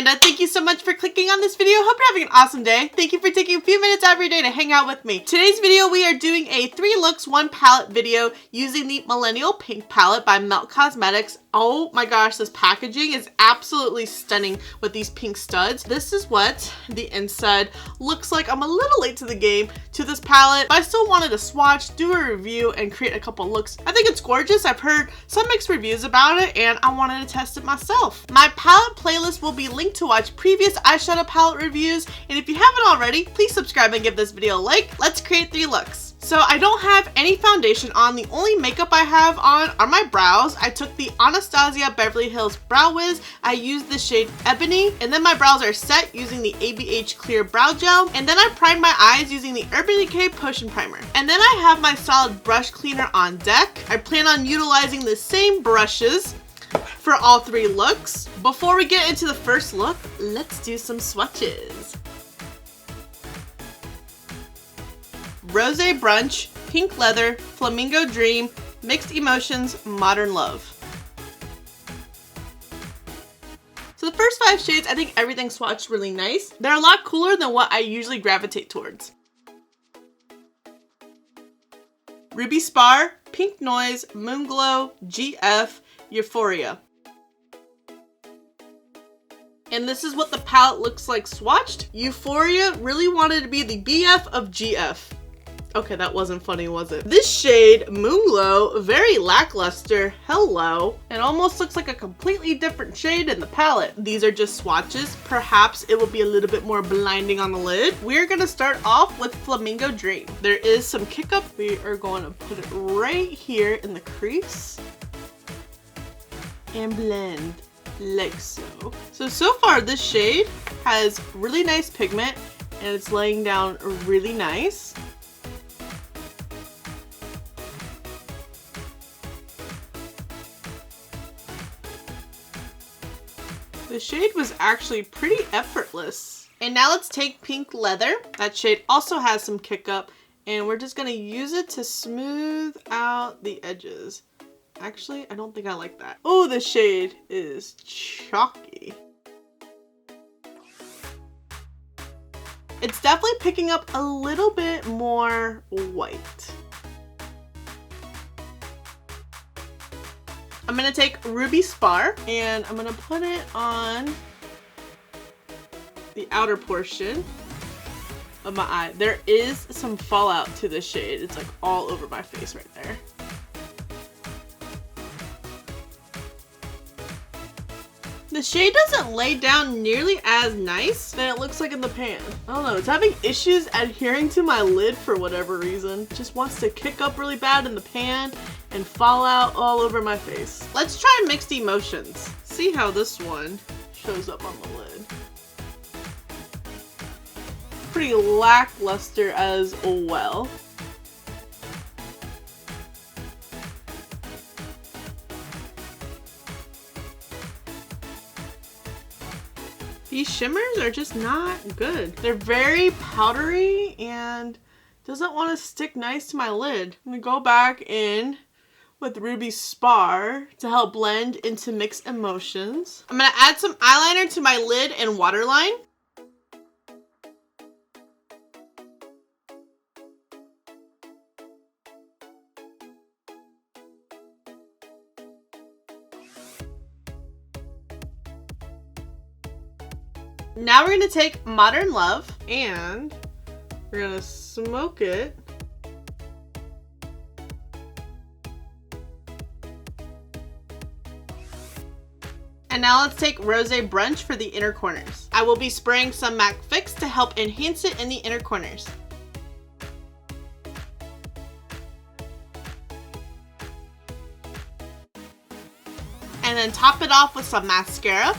Amanda, thank you so much for clicking on this video. Hope you're having an awesome day. Thank you for taking a few minutes out of your day to hang out with me. Today's video, we are doing a 3 looks, 1 palette video using the Millennial Pink palette by Melt Cosmetics. Oh my gosh, this packaging is absolutely stunning with these pink studs. This is what the inside looks like. I'm a little late to the game to this palette, but I still wanted to swatch, do a review, and create a couple looks. I think it's gorgeous. I've heard some mixed reviews about it, and I wanted to test it myself. My palette playlist will be linked to watch previous eyeshadow palette reviews, and if you haven't already, please subscribe and give this video a like. Let's create 3 looks. So I don't have any foundation on. The only makeup I have on are my brows. I took the Anastasia Beverly Hills Brow Wiz. I used the shade Ebony, and then my brows are set using the ABH Clear Brow Gel, and then I primed my eyes using the Urban Decay Potion Primer. And then I have my solid brush cleaner on deck. I plan on utilizing the same brushes for all 3 looks. Before we get into the first look, let's do some swatches. Rose Brunch, Pink Leather, Flamingo Dream, Mixed Emotions, Modern Love. So the first 5 shades, I think everything swatched really nice. They're a lot cooler than what I usually gravitate towards. Ruby Spar, Pink Noise, Moonglow, GF, Euphoria. And this is what the palette looks like swatched. Euphoria really wanted to be the BF of GF. Okay, that wasn't funny, was it? This shade, Moonglow, very lackluster. Hello. It almost looks like a completely different shade in the palette. These are just swatches. Perhaps it will be a little bit more blinding on the lid. We're gonna start off with Flamingo Dream. There is some kick up. We are going to put it right here in the crease and blend like so. So far this shade has really nice pigment and it's laying down really nice. The shade was actually pretty effortless. And now let's take Pink Leather. That shade also has some kick up, and we're just gonna use it to smooth out the edges. Actually, I don't think I like that. Oh, the shade is chalky. It's definitely picking up a little bit more white. I'm gonna take Ruby Spar and I'm gonna put it on the outer portion of my eye. There is some fallout to this shade. It's like all over my face right there. The shade doesn't lay down nearly as nice than it looks like in the pan. I don't know, it's having issues adhering to my lid for whatever reason. It just wants to kick up really bad in the pan and fall out all over my face. Let's try Mixed Emotions. See how this one shows up on the lid. Pretty lackluster as well. These shimmers are just not good. They're very powdery and doesn't want to stick nice to my lid. I'm gonna go back in with Ruby Spar to help blend into Mixed Emotions. I'm gonna add some eyeliner to my lid and waterline. Now we're gonna take Modern Love and we're gonna smoke it. And now let's take Rose Brunch for the inner corners. I will be spraying some MAC Fix to help enhance it in the inner corners. And then top it off with some mascara.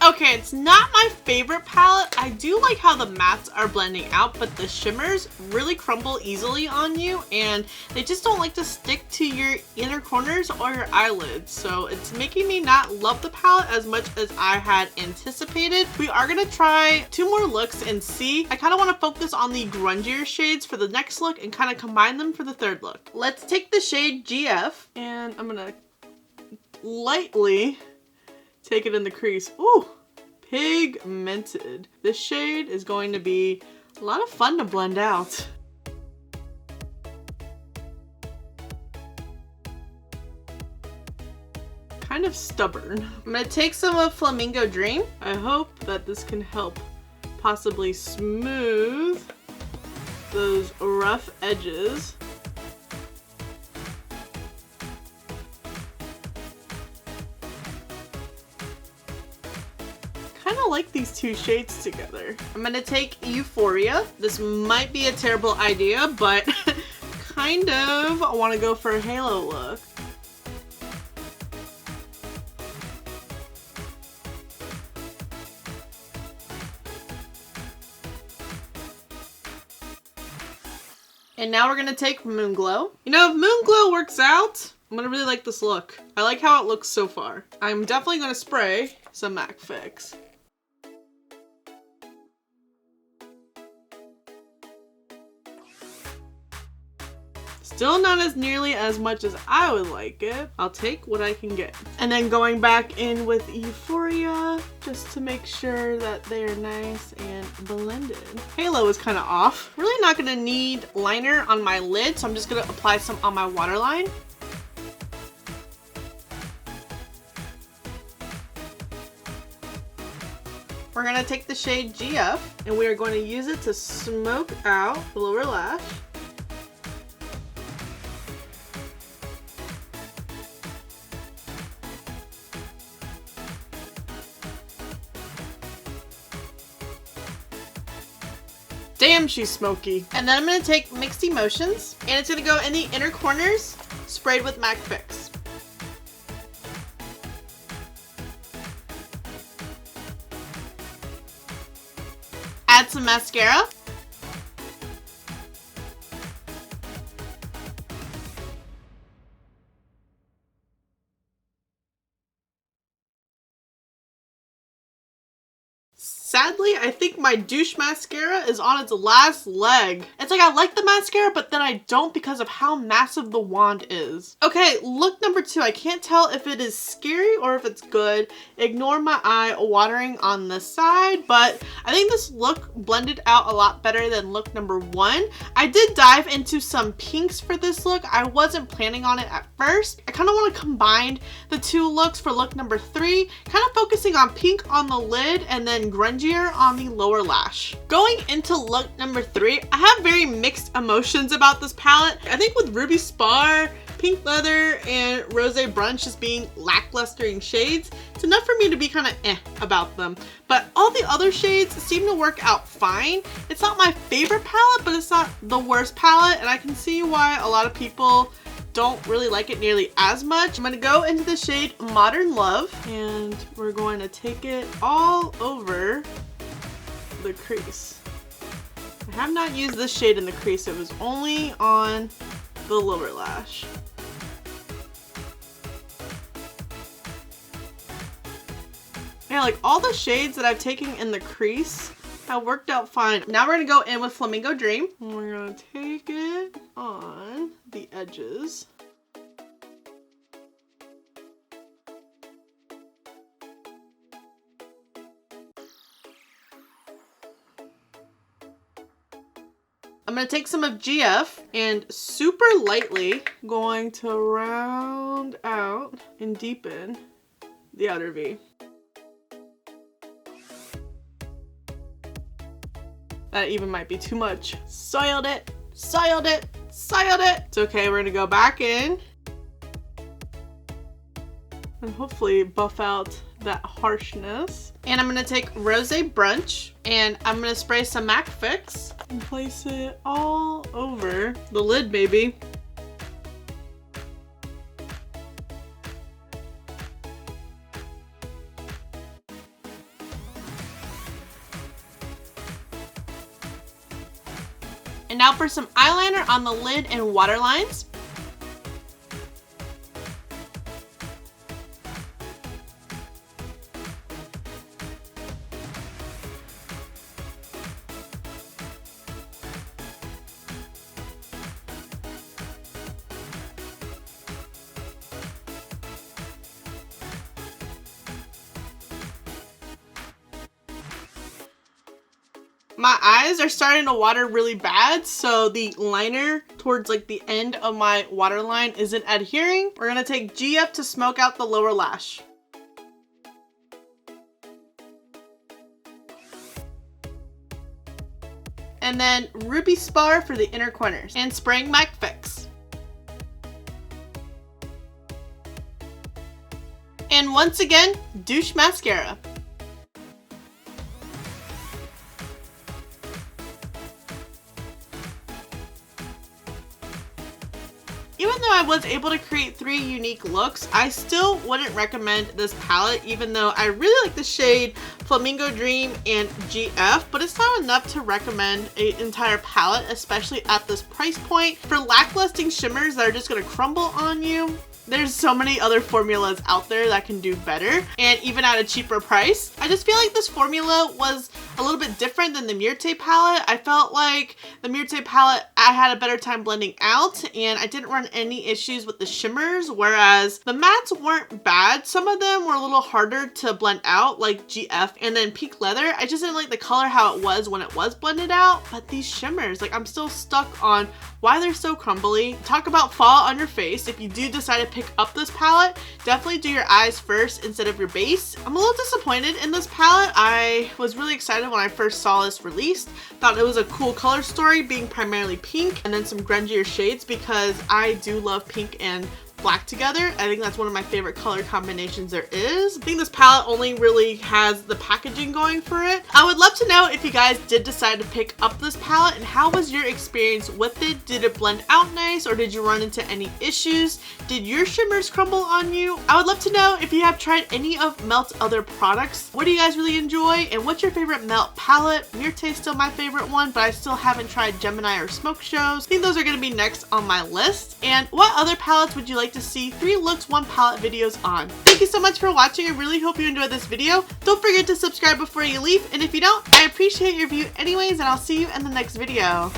Okay, it's not my favorite palette. I do like how the mattes are blending out, but the shimmers really crumble easily on you and they just don't like to stick to your inner corners or your eyelids. So it's making me not love the palette as much as I had anticipated. We are gonna try 2 more looks and see. I kind of want to focus on the grungier shades for the next look and kind of combine them for the third look. Let's take the shade GF and I'm gonna lightly take it in the crease. Ooh, pigmented. This shade is going to be a lot of fun to blend out. Kind of stubborn. I'm gonna take some of Flamingo Dream. I hope that this can help possibly smooth those rough edges. Kind of like these 2 shades together. I'm gonna take Euphoria. This might be a terrible idea, but kind of want to go for a halo look. And now we're gonna take Moonglow. You know, if Moonglow works out, I'm gonna really like this look. I like how it looks so far. I'm definitely gonna spray some MAC Fix. Still not as nearly as much as I would like it. I'll take what I can get. And then going back in with Euphoria, just to make sure that they are nice and blended. Halo is kind of off. Really not gonna need liner on my lid, so I'm just gonna apply some on my waterline. We're gonna take the shade GF and we are going to use it to smoke out the lower lash. Damn, she's smoky. And then I'm gonna take Mixed Emotions and it's gonna go in the inner corners, sprayed with MAC Fix. Add some mascara. Sadly, I think my douche mascara is on its last leg. It's like I like the mascara, but then I don't because of how massive the wand is. Okay, look number 2. I can't tell if it is scary or if it's good. Ignore my eye watering on the side, but I think this look blended out a lot better than look number 1. I did dive into some pinks for this look. I wasn't planning on it at first. I kind of want to combine the 2 looks for look number 3, kind of focusing on pink on the lid and then grungier on the lower lash. Going into look number 3, I have very mixed emotions about this palette. I think with Ruby Spar, Pink Leather, and Rose Brunch just being lacklustering shades, it's enough for me to be kind of about them. But all the other shades seem to work out fine. It's not my favorite palette, but it's not the worst palette, and I can see why a lot of people don't really like it nearly as much. I'm gonna go into the shade Modern Love and we're going to take it all over the crease. I have not used this shade in the crease. It was only on the lower lash. Yeah, like all the shades that I've taken in the crease have worked out fine. Now we're gonna go in with Flamingo Dream. And we're gonna take it on the edges. I'm gonna take some of GF and super lightly going to round out and deepen the outer V. That even might be too much. Soiled it, soiled it, soiled it. It's okay, we're gonna go back in and hopefully buff out that harshness. And I'm gonna take Rose Brunch and I'm gonna spray some MAC Fix and place it all over the lid maybe. And now for some eyeliner on the lid and waterlines. My eyes are starting to water really bad, so the liner towards like the end of my waterline isn't adhering. We're gonna take GF to smoke out the lower lash. And then Ruby Spar for the inner corners. And spraying MAC Fix. And once again, douche mascara. Even though I was able to create 3 unique looks, I still wouldn't recommend this palette, even though I really like the shade Flamingo Dream and GF, but it's not enough to recommend an entire palette, especially at this price point. For lacklusting shimmers that are just gonna crumble on you, there's so many other formulas out there that can do better, and even at a cheaper price. I just feel like this formula was a little bit different than the Myrte palette. I felt like the Myrte palette, I had a better time blending out, and I didn't run any issues with the shimmers, whereas the mattes weren't bad. Some of them were a little harder to blend out, like GF and then Pink Leather. I just didn't like the color how it was when it was blended out, but these shimmers, like, I'm still stuck on why they're so crumbly. Talk about fall on your face. If you do decide to pick up this palette, definitely do your eyes first instead of your base. I'm a little disappointed in this palette. I was really excited when I first saw this released. Thought it was a cool color story, being primarily pink and then some grungier shades, because I do love pink and black together. I think that's one of my favorite color combinations there is. I think this palette only really has the packaging going for it. I would love to know if you guys did decide to pick up this palette, and how was your experience with it? Did it blend out nice, or did you run into any issues? Did your shimmers crumble on you? I would love to know if you have tried any of Melt's other products. What do you guys really enjoy, and what's your favorite Melt palette? Myrte is still my favorite one, but I still haven't tried Gemini or Smoke Shows. I think those are going to be next on my list. And what other palettes would you like to see 3 looks 1 palette videos on? Thank you so much for watching. I really hope you enjoyed this video. Don't forget to subscribe before you leave, and if you don't, I appreciate your view anyways, and I'll see you in the next video.